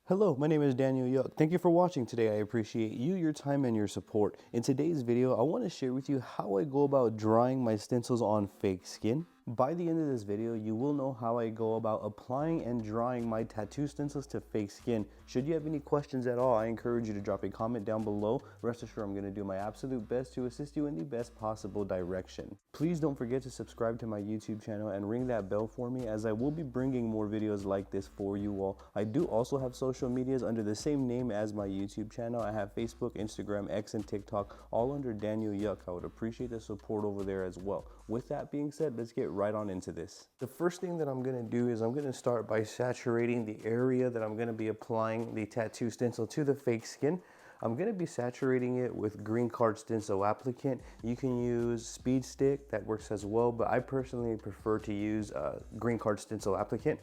Hello, my name is Daniel Yuck. Thank you for watching today. I appreciate you, your time, and your support. In today's video, I want to share with you how I go about drawing my stencils on fake skin. By the end of this video, you will know how I go about applying and drawing my tattoo stencils to fake skin. Should you have any questions at all, I encourage you to drop a comment down below. Rest assured, I'm going to do my absolute best to assist you in the best possible direction. Please don't forget to subscribe to my YouTube channel and ring that bell for me, as I will be bringing more videos like this for you all. I do also have social medias under the same name as my YouTube channel. I have Facebook, Instagram, X, and TikTok, all under Daniel Yuck. I would appreciate the support over there as well. With that being said, let's get right on into this. The first thing that I'm going to do is I'm going to start by saturating the area that I'm going to be applying the tattoo stencil to the fake skin. I'm going to be saturating it with Greencard Stencil Applicant. You can use Speed Stick, that works as well, but I personally prefer to use Greencard Stencil Applicant.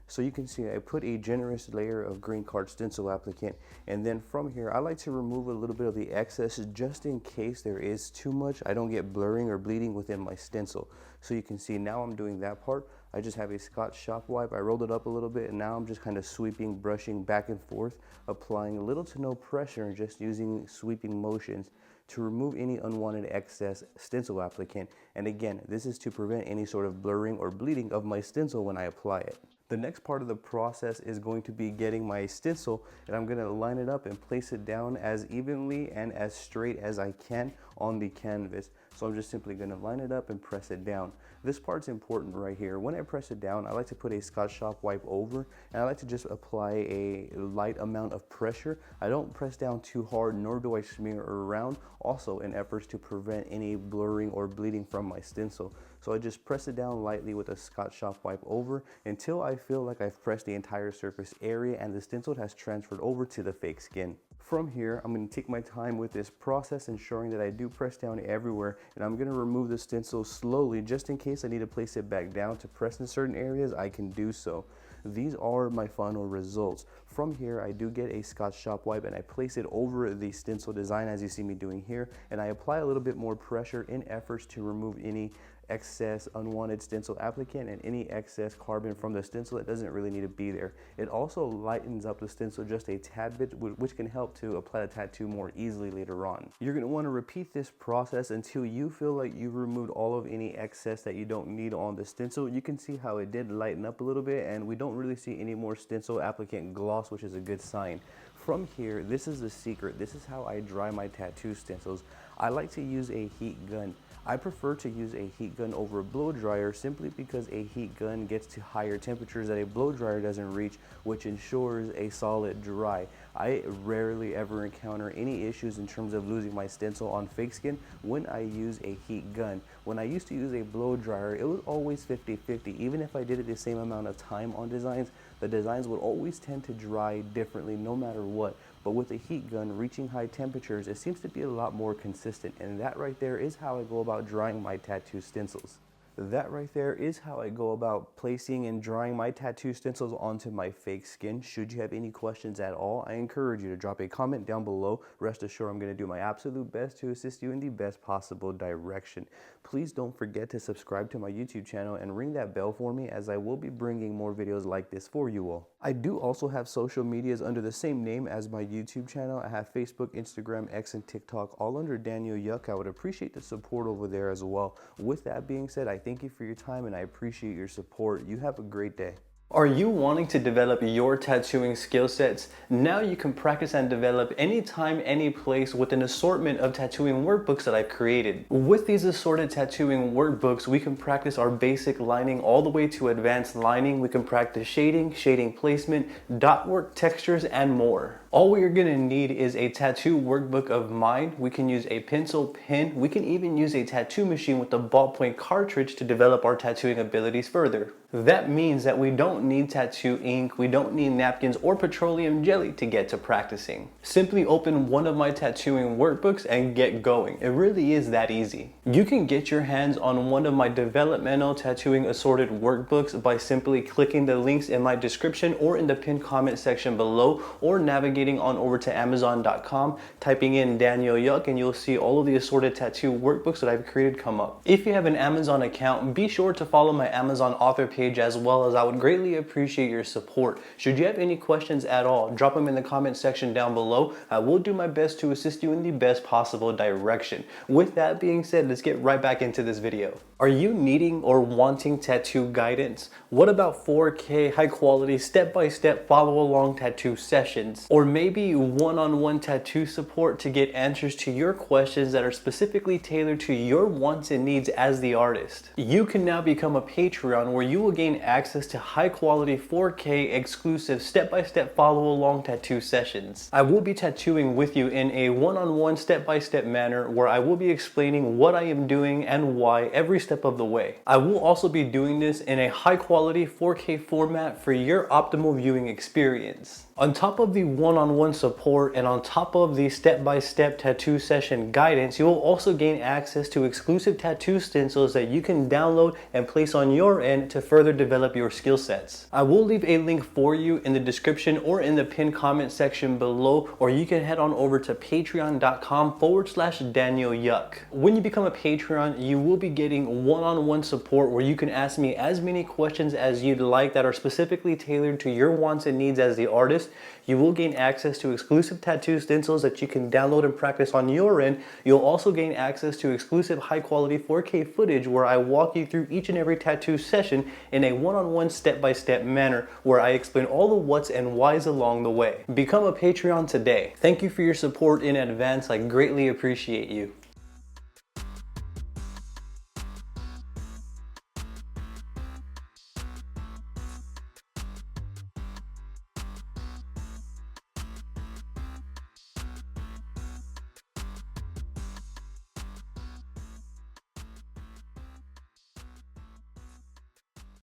So you can see I put a generous layer of Greencard Stencil Applicant, and then from here I like to remove a little bit of the excess just in case there is too much. I don't get blurring or bleeding within my stencil. So you can see now I'm doing that part. I just have a Scotch shop wipe. I rolled it up a little bit, and now I'm just kind of sweeping, brushing back and forth, applying little to no pressure and just using sweeping motions to remove any unwanted excess stencil applicant. And again, this is to prevent any sort of blurring or bleeding of my stencil when I apply it. The next part of the process is going to be getting my stencil, and I'm going to line it up and place it down as evenly and as straight as I can on the canvas. So I'm just simply going to line it up and press it down. This part's important right here. When I press it down, I like to put a Scotch shop wipe over, and I like to just apply a light amount of pressure. I don't press down too hard, nor do I smear around, also in efforts to prevent any blurring or bleeding from my stencil. So I just press it down lightly with a Scotch shop wipe over until I feel like I've pressed the entire surface area and the stencil has transferred over to the fake skin. From here, I'm going to take my time with this process, ensuring that I do press down everywhere, and I'm going to remove the stencil slowly just in case I need to place it back down to press in certain areas. I can do so. These are my final results. From here, I do get a Scotch shop wipe and I place it over the stencil design as you see me doing here, and I apply a little bit more pressure in efforts to remove any excess unwanted stencil applicant and any excess carbon from the stencil that doesn't really need to be there. It also lightens up the stencil just a tad bit, which can help to apply the tattoo more easily later on. You're going to want to repeat this process until you feel like you've removed all of any excess that you don't need on the stencil. You can see how it did lighten up a little bit, and we don't really see any more stencil applicant gloss, which is a good sign. From here, this is the secret. This is how I dry my tattoo stencils. I like to use a heat gun. I prefer to use a heat gun over a blow dryer simply because a heat gun gets to higher temperatures that a blow dryer doesn't reach, which ensures a solid dry. I rarely ever encounter any issues in terms of losing my stencil on fake skin when I use a heat gun. When I used to use a blow dryer, it was always 50-50. Even if I did it the same amount of time on designs, the designs would always tend to dry differently no matter what. But with a heat gun reaching high temperatures, it seems to be a lot more consistent, and that right there is how I go about drying my tattoo stencils. That right there is how I go about placing and drying my tattoo stencils onto my fake skin. Should you have any questions at all, I encourage you to drop a comment down below. Rest assured, I'm going to do my absolute best to assist you in the best possible direction. Please don't forget to subscribe to my YouTube channel and ring that bell for me, as I will be bringing more videos like this for you all. I do also have social medias under the same name as my YouTube channel. I have Facebook, Instagram, X, and TikTok, all under Daniel Yuck. I would appreciate the support over there as well. With that being said, I thank you for your time and I appreciate your support. You have a great day. Are you wanting to develop your tattooing skill sets? Now you can practice and develop anytime, any place with an assortment of tattooing workbooks that I've created. With these assorted tattooing workbooks, we can practice our basic lining all the way to advanced lining. We can practice shading, shading placement, dot work, textures, and more. All we are going to need is a tattoo workbook of mine. We can use a pencil, pen. We can even use a tattoo machine with a ballpoint cartridge to develop our tattooing abilities further. That means that we don't need tattoo ink, we don't need napkins or petroleum jelly to get to practicing. Simply open one of my tattooing workbooks and get going. It really is that easy. You can get your hands on one of my developmental tattooing assorted workbooks by simply clicking the links in my description or in the pinned comment section below, or navigate navigating on over to Amazon.com, typing in Daniel Yuck, and you'll see all of the assorted tattoo workbooks that I've created come up. If you have an Amazon account, be sure to follow my Amazon author page as well, as I would greatly appreciate your support. Should you have any questions at all, drop them in the comment section down below. I will do my best to assist you in the best possible direction. With that being said, let's get right back into this video. Are you needing or wanting tattoo guidance? What about 4K high quality step-by-step follow-along tattoo sessions? Or maybe one-on-one tattoo support to get answers to your questions that are specifically tailored to your wants and needs as the artist? You can now become a Patreon where you will gain access to high quality 4K exclusive step-by-step follow-along tattoo sessions. I will be tattooing with you in a one-on-one step-by-step manner where I will be explaining what I am doing and why every step of the way. I will also be doing this in a high quality 4K format for your optimal viewing experience. On top of the one-on-one support and on top of the step-by-step tattoo session guidance, you will also gain access to exclusive tattoo stencils that you can download and place on your end to further develop your skill sets. I will leave a link for you in the description or in the pinned comment section below, or you can head on over to patreon.com/Daniel Yuck. When you become a Patreon, you will be getting one-on-one support where you can ask me as many questions as you'd like that are specifically tailored to your wants and needs as the artist. You will gain access to exclusive tattoo stencils that you can download and practice on your end. You'll also gain access to exclusive high quality 4K footage where I walk you through each and every tattoo session in a one-on-one step-by-step manner where I explain all the what's and whys along the way. Become a Patreon today. Thank you for your support in advance. I greatly appreciate you.